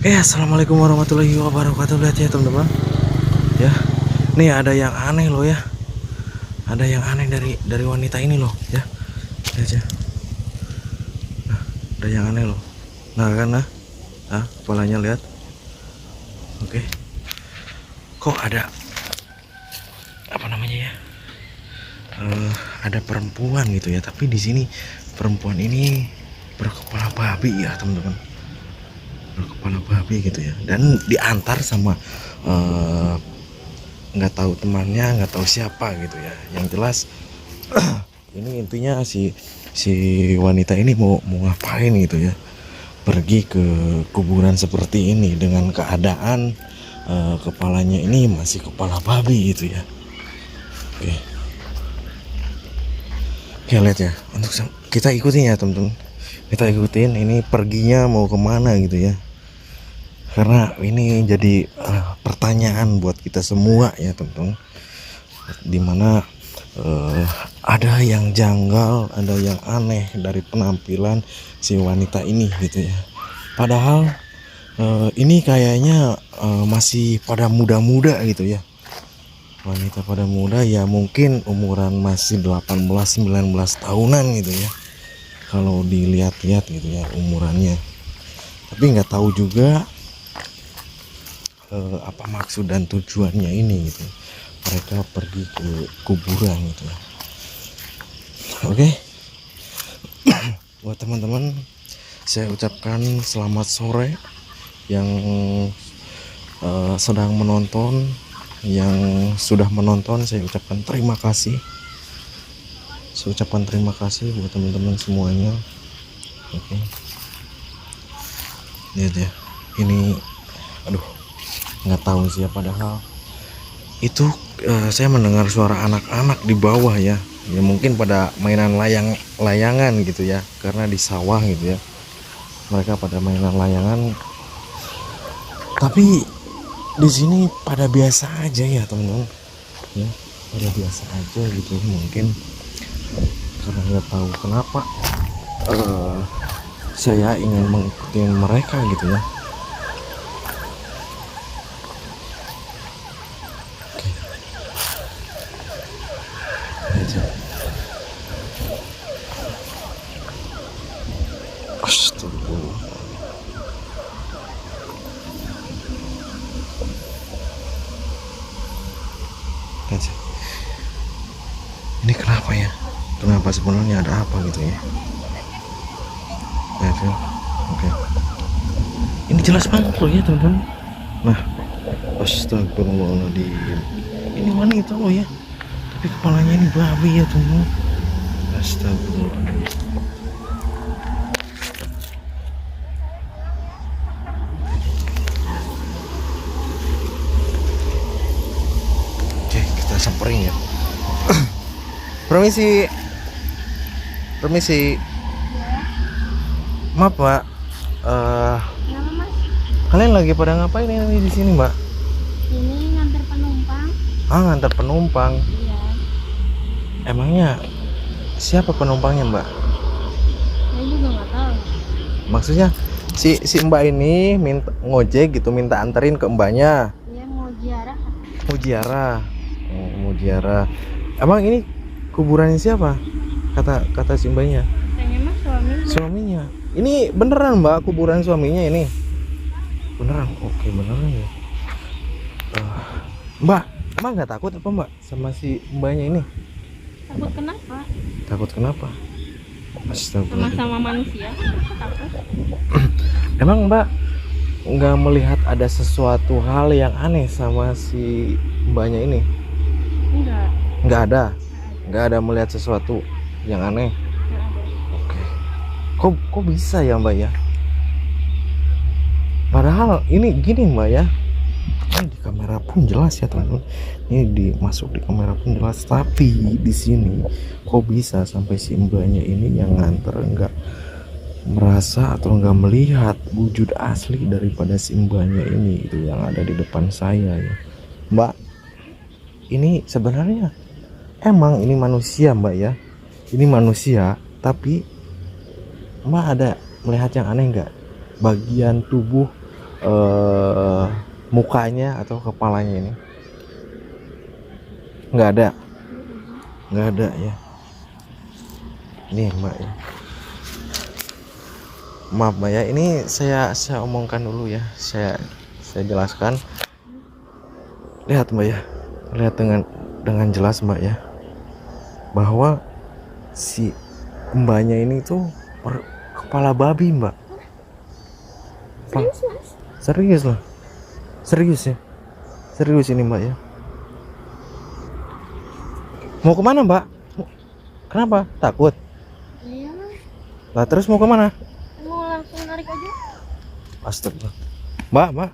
Assalamualaikum warahmatullahi wabarakatuh. Lihat ya teman-teman. Ya, nih ada yang aneh loh ya. Ada yang aneh dari wanita ini loh ya. Lihat ya. Nah, ada yang aneh loh. Nah kan kepalanya lihat. Oke. Kok ada apa namanya ya? Ada perempuan gitu ya. Tapi di sini perempuan ini berkepala babi ya teman-teman. Berkepala babi gitu ya. Dan diantar sama nggak tahu temannya, nggak tahu siapa gitu ya. Yang jelas ini intinya si si wanita ini mau ngapain gitu ya, pergi ke kuburan seperti ini dengan keadaan kepalanya ini masih kepala babi gitu ya. Oke, oke, lihat ya, untuk kita ikutin ya teman-teman, kita ikutin ini perginya mau kemana gitu ya, karena ini jadi pertanyaan buat kita semua ya teman-teman, dimana ada yang janggal, ada yang aneh dari penampilan si wanita ini gitu ya. Padahal ini kayaknya masih pada muda-muda gitu ya. Wanita pada muda ya, mungkin umuran masih 18-19 tahunan gitu ya. Kalau dilihat-lihat gitu ya umurannya. Tapi nggak tahu juga apa maksud dan tujuannya ini gitu. Mereka pergi ke kuburan gitu ya. Oke. Buat teman-teman, saya ucapkan selamat sore yang sedang menonton, yang sudah menonton. Saya ucapkan terima kasih. Saya ucapkan terima kasih buat teman-teman semuanya. Oke. Lihat ya, ini aduh, nggak tahu sih ya, padahal itu saya mendengar suara anak-anak di bawah ya. Ya mungkin pada mainan layangan gitu ya, karena di sawah gitu ya. Mereka pada mainan layangan. Tapi di sini pada biasa aja ya teman-teman. Ya, pada biasa aja gitu. Mungkin karena nggak tahu kenapa saya ingin mengikuti mereka gitu ya. Oke. Aja. Astagfirullah. Aja. Ini kenapa ya? Kenapa sebenarnya, ada apa gitu ya? Aja. Oke. Ini jelas banget loh ya teman-teman. Nah, astagfirullahaladzim. Ini wanita loh ya. Tapi kepalanya ini babi ya teman-teman. Astagfirullahaladzim. Oke, kita samperin ya. Permisi. Permisi. Maaf, Pak. Kenapa mas? Kalian lagi pada ngapain ini di sini, Mbak? Ini nganter penumpang. Ngantar penumpang. Iya. Emangnya siapa penumpangnya, Mbak? Saya juga nggak tahu. Maksudnya si Mbak ini minta ngojek gitu, minta anterin ke mbaknya. Dia mau ziarah. Mujiara. Oh, Mujiara. Emang ini kuburannya siapa? Kata si mbaknya. Katanya mas suaminya. Suaminya. Ini beneran, Mbak, kuburan suaminya ini? Beneran. Oke, beneran ya. Mbak, emang nggak takut apa, Mbak, sama si mbaknya ini? Takut kenapa? Takut kenapa? Astagfirullah. Sama-sama manusia. Takut. Emang Mbak nggak melihat ada sesuatu hal yang aneh sama si mbaknya ini? Enggak. Nggak ada melihat sesuatu yang aneh. Enggak ada. Oke. Kok bisa ya, Mbak ya? Padahal ini gini, Mbak ya. Ini di kamera pun jelas ya teman-teman. Ini dimasuk di kamera pun jelas. Tapi di sini kok bisa sampai si mbaknya ini yang nganter nggak merasa atau nggak melihat wujud asli daripada si mbaknya ini itu yang ada di depan saya ya. Mbak, ini sebenarnya emang ini manusia, Mbak ya? Ini manusia, tapi Mbak ada melihat yang aneh nggak? Bagian tubuh eh mukanya atau kepalanya ini? Nggak ada, nggak ada ya. Ini Mbak ya. Maaf Mbak ya, ini saya omongkan dulu ya. Saya jelaskan. Lihat Mbak ya, lihat dengan jelas Mbak ya, bahwa si mbaknya ini tuh kepala babi Mbak. Serius mas? Serius loh, serius ya, serius ini Mbak ya. Mau kemana Mbak? Kenapa? Takut? Iya mas. Lah terus mau kemana? Mau langsung narik aja? Astagfirullah. Mbak.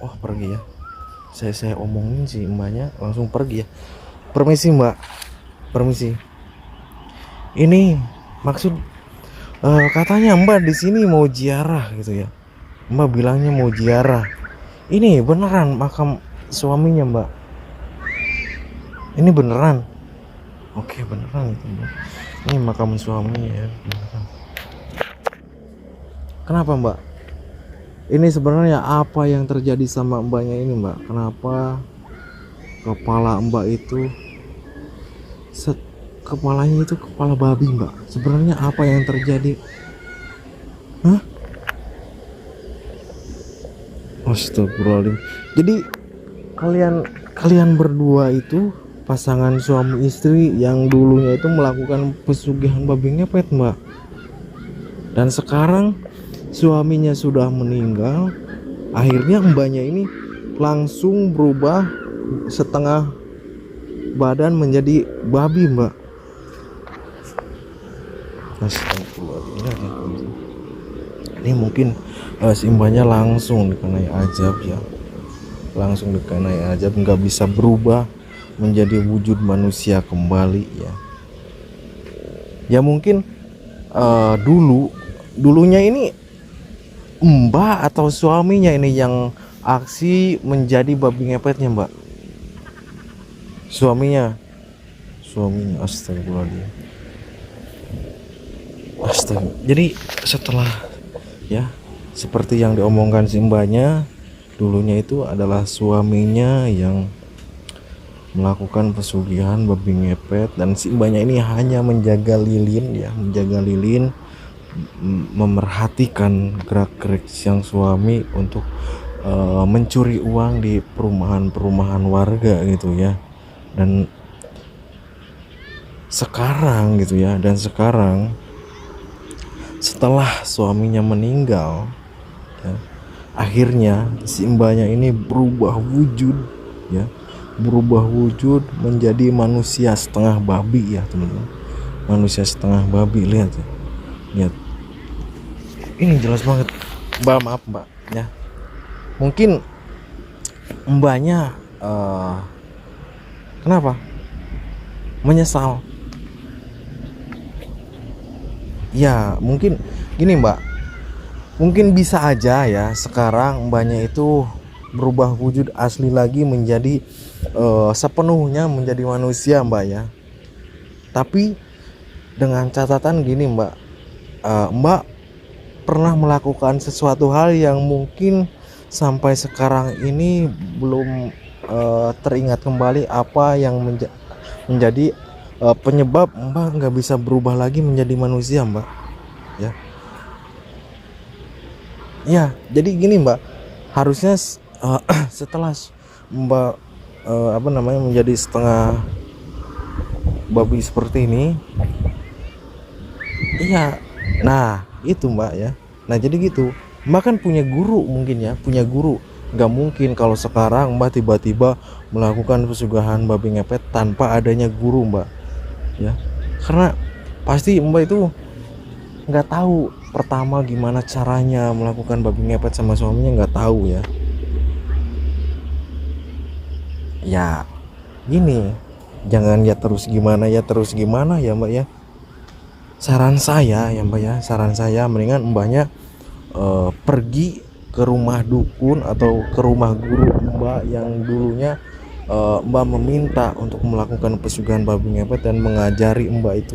Oh pergi ya. Saya omongin sih mbaknya langsung pergi ya. Permisi Mbak. Permisi. Ini maksud katanya Mbak di sini mau ziarah gitu ya. Mbak bilangnya mau ziarah. Ini beneran makam suaminya Mbak? Ini beneran? Oke beneran itu Mbak. Ini makam suaminya ya beneran. Kenapa Mbak? Ini sebenarnya apa yang terjadi sama mbaknya ini Mbak? Kenapa kepala Mbak itu kepalanya itu kepala babi Mbak? Sebenarnya apa yang terjadi? Hah? Astagfirullahaladzim. Jadi kalian berdua itu pasangan suami istri yang dulunya itu melakukan pesugihan babi ngepet Mbak. Dan sekarang suaminya sudah meninggal, akhirnya mbaknya ini langsung berubah setengah badan menjadi babi Mbak. Astagfirullahaladzim. Ini mungkin si mbaknya langsung dikenai ajab ya, langsung dikenai ajab, nggak bisa berubah menjadi wujud manusia kembali ya. Ya mungkin dulunya ini Mbak atau suaminya ini yang aksi menjadi babi ngepetnya Mbak? Suaminya. Astagfirullahaladzim. Jadi setelah ya seperti yang diomongkan si mbaknya, dulunya itu adalah suaminya yang melakukan pesugihan babi ngepet, dan si mbaknya ini hanya menjaga lilin ya, memerhatikan gerak-gerik sang suami untuk mencuri uang di perumahan warga gitu ya. Dan sekarang setelah suaminya meninggal ya, akhirnya si mbaknya ini berubah wujud menjadi manusia setengah babi ya teman-teman. Manusia setengah babi, lihat ya. Lihat. Ini jelas banget. Mbak, maaf Mbak ya. Mungkin mbaknya kenapa? Menyesal. Ya, mungkin gini Mbak. Mungkin bisa aja ya sekarang mbaknya itu berubah wujud asli lagi menjadi sepenuhnya menjadi manusia Mbak ya. Tapi dengan catatan gini Mbak, Mbak pernah melakukan sesuatu hal yang mungkin sampai sekarang ini belum teringat kembali apa yang menjadi penyebab Mbak nggak bisa berubah lagi menjadi manusia Mbak ya. Ya jadi gini Mbak, harusnya setelah Mbak menjadi setengah babi seperti ini, iya, nah itu Mbak ya. Nah jadi gitu, Mbak kan punya guru mungkin ya, nggak mungkin kalau sekarang Mbak tiba-tiba melakukan pesugihan babi ngepet tanpa adanya guru Mbak ya. Karena pasti Mbak itu nggak tahu pertama gimana caranya melakukan babi ngepet sama suaminya, nggak tahu ya. Ya gini, jangan ya terus gimana ya Mbak ya. Saran saya ya Mbak ya, mendingan Mbaknya pergi ke rumah dukun atau ke rumah guru Mbak yang dulunya Mbak meminta untuk melakukan pesugihan babi ngepet dan mengajari Mbak itu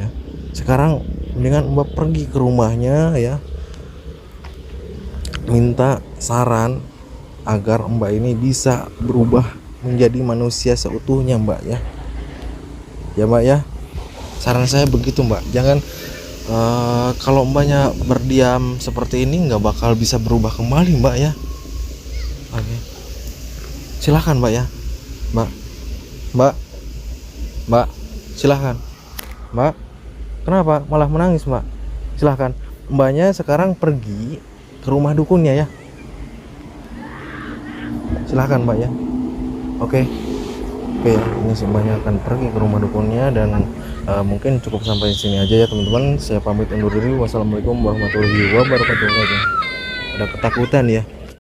ya. Sekarang mendingan Mbak pergi ke rumahnya ya, minta saran agar Mbak ini bisa berubah menjadi manusia seutuhnya Mbak ya. Ya Mbak ya, saran saya begitu Mbak. Jangan kalau Mbaknya berdiam seperti ini nggak bakal bisa berubah kembali Mbak ya. Oke, silahkan Mbak ya. Mbak, Mbak, Mbak, silahkan Mbak. Kenapa malah menangis Mbak? Silahkan, Mbaknya sekarang pergi ke rumah dukunnya ya. Silahkan Mbak ya. Oke, oke ya, ini semuanya akan pergi ke rumah dukunnya dan mungkin cukup sampai sini aja ya teman-teman. Saya pamit undur diri. Wassalamualaikum warahmatullahi wabarakatuh. Ada ketakutan ya.